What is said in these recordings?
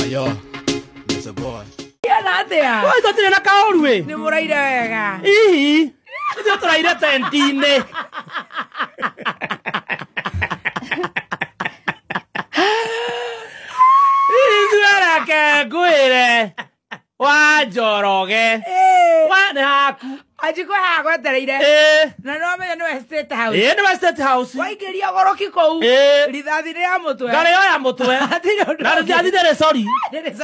yo, that's a boy. Atia. Oi, tu tira na kaoru we. Ni muraire wega. Ii. Tu turaire tentine. Izwara ke gwire. Wa joroge. Wa ne haku. Ajiko ha gwetereire. Na no menye no State House. No State House. Waikiria goroki kou. Rithathi ya mutwe. Ngare yo ya mutwe. Na rithathi ndere sorry.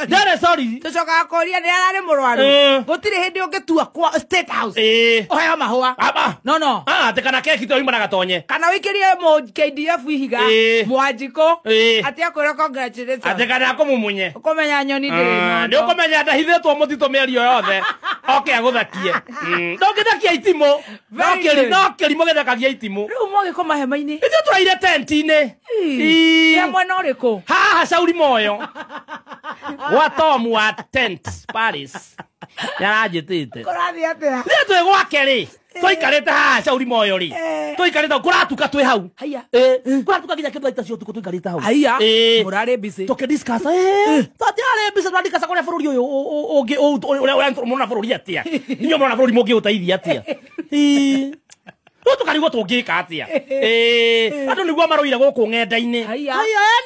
Ndere sorry. Tucoka koria ni arari murwaru. Gutiri hindi ungitua kwa State House. Oheo mahua. Aba. No. Te kana keki to imana gatonye. Kana wikirie mo KDF ihiga. Mwanjiko. Ati akwira congratulations. Ate kana kumumunye. Ukomenya nyoni ndiri. Ndio komenya ndahithitwo mutito merio yothe. Okay aguthakie. Ndogithakia itimo. Nokeri mugithakagia itimo. Riu mogi koma hema-ini. Ithu turaire tentine. Ya mwana uriku. Haha Sauri moyo. Watomu wa tent Paris. Yarajitite. Kurathi atia. Ni twe gwake ri. Twikarite haha Sauri moyo ri. Twikarite kuratuka twi hau. Haya. Kuratuka ginya kiblaita cio tuko twikarite hau. Haya. Murare busy. Tuke discuss. Tatiare busy twandika sakore bururi uyu ungi mona bururi atia. Ninyo mona bururi mungi utaithia atia. Tukari gwo tungika atia. Andu niguo maroire guku ng'enda-ini. Haya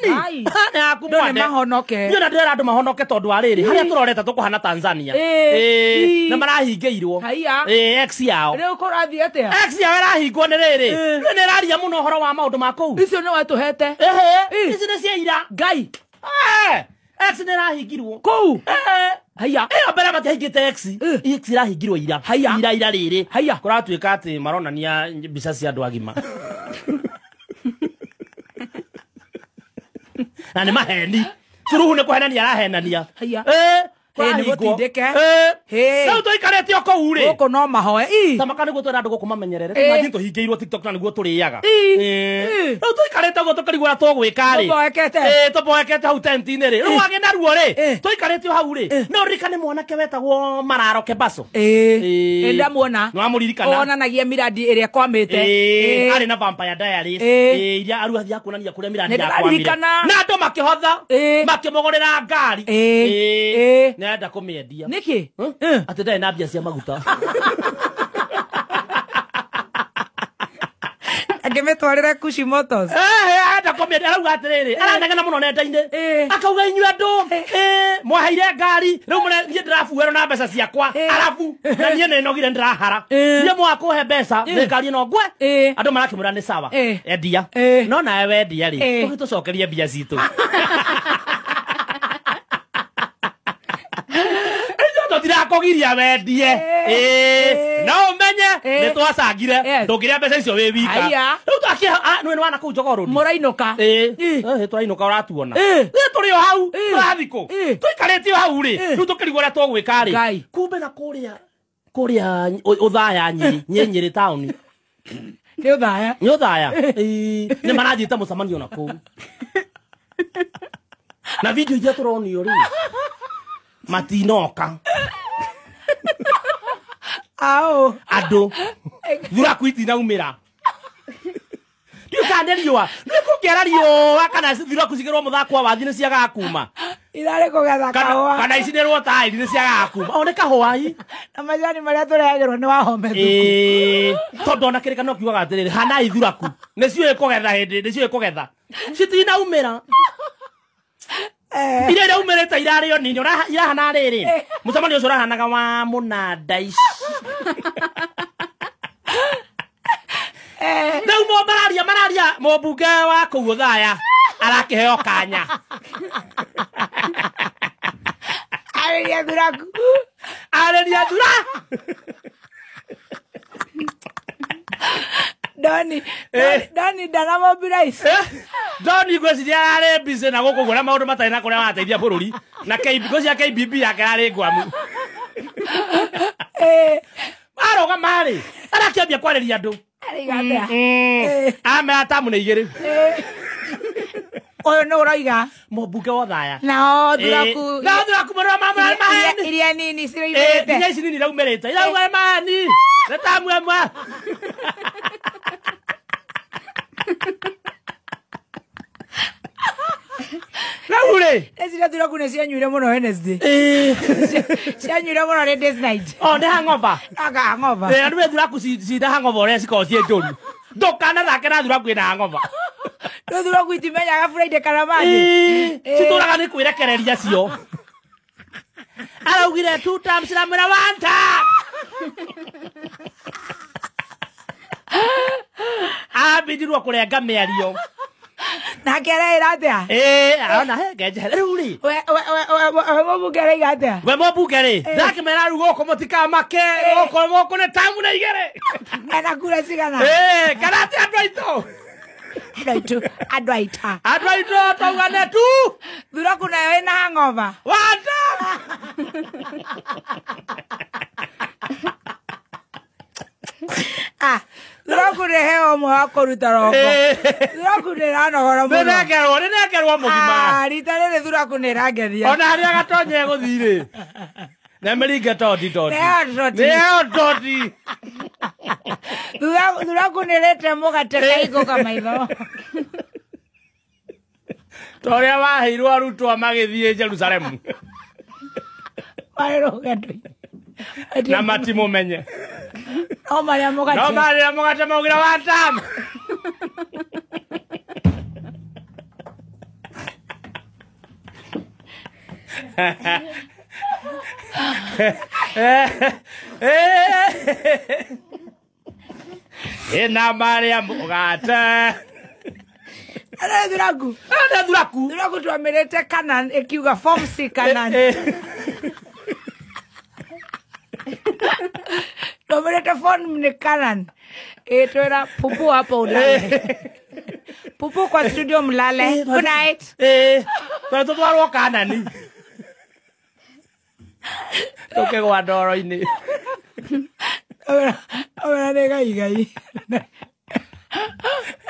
ni. Na akumwande. Ndio mahonoke. Ndio na ndira andu mahonoke tondu ariri. Haria turoreta tukuhana Tanzania. Na marahingeirwo. Haya. Ex yao. Riu kurathi atia. Ex yao arahingwo ni riri. Riu ni raria muno horo wa maundu ma kuu. Icio ni watuhete. Ici ni ciaira. Ngai. Ex ni rahingirwo. Kuu. Haya. Mbere matihingite ex. Ex rahingirwo ira. Ira riri. Haya. Kuratuika ati maronania mbica cia andu agima. Na ni maheni. Suruhu ni kuhenania arahenania. Haya. Ni gutindike. Riu tuikarite o kou ri. Guku no mahoe. Tamaka niguo twenda andu guku mamenyerere. Tumagi tuhingeirwo TikTok na niguo turiaga. Riu tuikarite guo tukarigwa twogwika ri. Tuboekete hau tenti-ini ri. Riu agenda ruo ri. Tuikarite hau ri. No ririkane mwanake wetagwo Mararo Kebaso. Ndamuona. No amuririkana. Onanagia miradi iria kwamite. Ari na Vampire Diaries. Iria aruhathia kuonania kuria miradi yakwamire. Na andu makihotha. Makimogorera ngari. Nenda kumiendia. Niki? Ati ndari na mbia cia maguta. Angemetwarira Kushi Motors. Enda kumiendia arauga atiriri. Aranegena muno nenda-ini. Akauga inyu andu. Mwaheire ngari. Riu nie ndirafuero na mbeca ciakwa. Arafu na nie ni nogire ndirahara. Nie mwakuhe mbeca. Ngari no ngwe. Andu marakimura ni sawa. Endia. No nawe wendia ri. Tugitucokerie mbia citu. Ndirakogiria wendie. No menye ni twacangire ndukiria mbeca icio wi wika. Riu twakia nwe wana kuu Jogoo murainuka. Turainuka uratuona. Turi o hau turathiko. Tuikarite o hau ri. Riu tukirigwo ria twogwika ri. Kumbe na kuria uthaya Nyeri town. Ni uthaya. Ni uthaya. Ni maranjita mucamanio na kuu. Na video iria turonio ri. Matinoka. Ao. Ado. Thuraku itinaumira. Ndio kaneriwa. Nikugera riwa kana thuraku cigirwo muthako wa thine ciaga kuma. Irare kugetha kahua. Kana icinirwo tai thine ciaga kuma. One kahwai. Na majani maria turehagirwo ni wahome thuku. Tondu na kirikano kiugaga atiriri hanai thuraku. Nicio ikugetha hindi, nicio ikugetha. Citinaumira. Ire ira umereta irare yo ninyo irahana riri. Mucamanio ucio urahanaga wa munandai. Ndau mo mararia mobunge wa kuu Uthaya arakiheo kanya. Areria thuraku. Areria thura. Doni dana mobilize. Doni gweciria arare busy na gukugura maundu matari na kuria wateithia bururi na KBB cia KBB yake ari ngwamu. Aroga mari arakiambia kwareria andu. Arigathia. Ame atamu ni igiri. Oyo no uraiga mobunge wa Uthaya. Na thuraku. Na thuraku mara mama mahani. Iria nini ciraimirite. Iria ici nini raumirite. Irauga mahani. Retamu emwa. Raule Ine. Ezira Thuraku ne cianyuire muno Wednesday. Cianyuire muno Ladies Night. Oh, ne hangover. Aga hangover. Andu be Thuraku si da hangover ore ciko cie njoru. Ndokana thake na Thuraku ina hangover. No Thuraku itimenyaga Friday kana Monday. Cituraga ni kwirekereria cio. Araugire 2 times na mera 1 time. Abidirwo kurenga miario. Na kera iratia. Arona he ngeje ruri. We mobugere igatia. We mobugere. Thake mera rugo ko motika make. Oko ne tamu na igere. Ana kura sigana. Karate adwaito. Adwaito tongane tu. Thuraku nayo ina hangover. Wanda. Thuraku ne heo mwako rutaroko. Thuraku ne ranogora muno. Nenekerwo mugima. Rita rere Thuraku ne rageria. Ona haria gatonye guthire. Na meringa toti. Neo toti. Thuraku ne lete mugate kaiko kamaitho. Toria waheirwo arutwo magithie Jerusalemu. Wairo gato. Na matimumenye. No maria mugate maugira 1 time. Ina maria mugate. Ana Thuraku. Thuraku twamerete Canaan ekiuga form C Canaan. Twamerete form ni Canaan. Twera pupu hapo ulale. Pupu kwa studio mlale. Good night. Twatwarwo Canaan. Toke gwa ndoro-ini. Ora nega igai.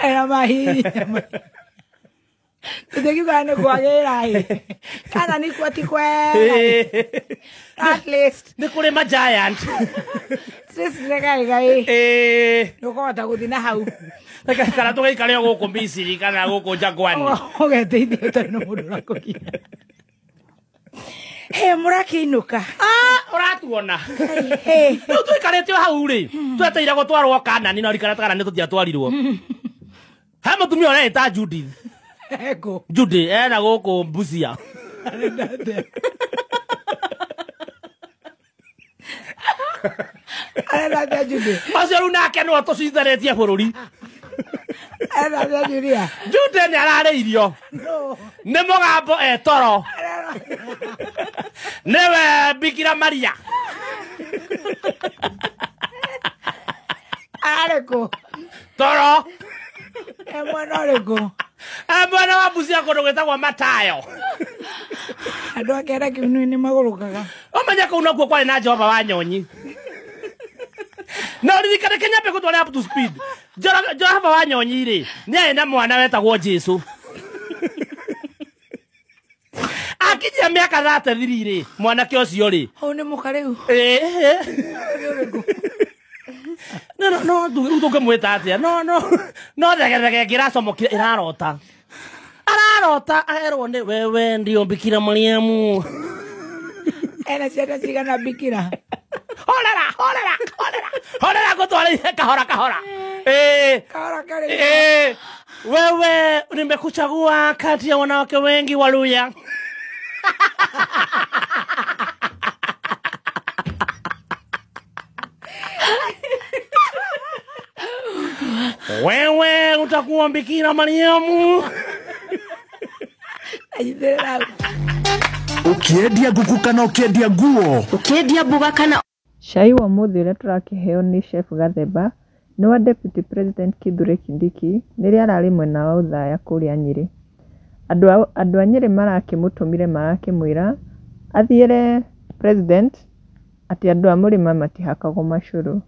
Era mahi. Tukiuga ne kwagira hi. Kana ni kwati kwe. At least ni kuri ma giant. Sis nega igai. Nukota guthina hau. Kana tugaikare guku Misiri kana guku Jangwani. Ogeteithia tano mundu rakukia. Muraki inuka. Uratuona. No tuikarete hau ri. Tweteire gutwarwo Canaan no rikara Canaan tutiatwarirwo. Ha mutumia ora eta Judith. Ego. Judy na guku Busia. Ana Judy. Aciaru nake no tucitheretie bururi. Ana Julia. Judy ni arare irio. Ni mugambo toro. Newe Bikira Maria. Areko. Toro. Areko. Mwana wa Busia kondo gwetagwo Matayo. Andu akera kiunu ni magurukaga. Omanya ko unakuo kwari na Jehova wa Nyonyi. No ririkane Kenya pe kutwara up to speed. Jehova wa Nyonyi ri ni ena mwana wetagwo Jesu. Akijia miaka 33 ri mwana kio cio ri. O ni mukareu. No, utuke mweta atia. No, thegethege kiracomokire irarota. Ararota aherwo ni wewe ndio Bikira Mariamu. Ena ciana cigana Bikira. Horera gutwara kahora. Kahora kale. Wewe nimekuchagua kati ya wanawake wengi Waluya. Wewe utakuwa Bikira Mariamu. Ukiedia guku kana ukiedia nguo. Ukiedia mboga kana. Cai wa muthi uria turakiheo ni Chef Gathemba ni wa Deputy President Kithure Kindiki niria arari mwena wa uthaya kuria Nyeri. Andu a Nyeri marakimutumire magakimwira athiire President ati andu a murima matihakagwo macuru.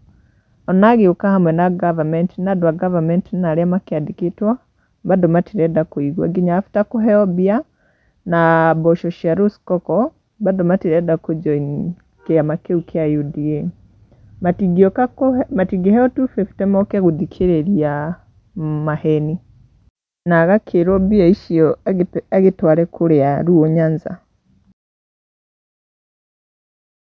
Ona agiuka hamwe na government na andu a government na aria makiandikitwo bado matirenda kuigwa nginya after kuheo bia na mboco cia Ruskoko bado matirenda kujoin kiama kiu kia UDA. Matingiheo 250 moke guthikiriria maheni. na agakĩrwo mbia icio agĩtware kũrĩa Luo Nyanza.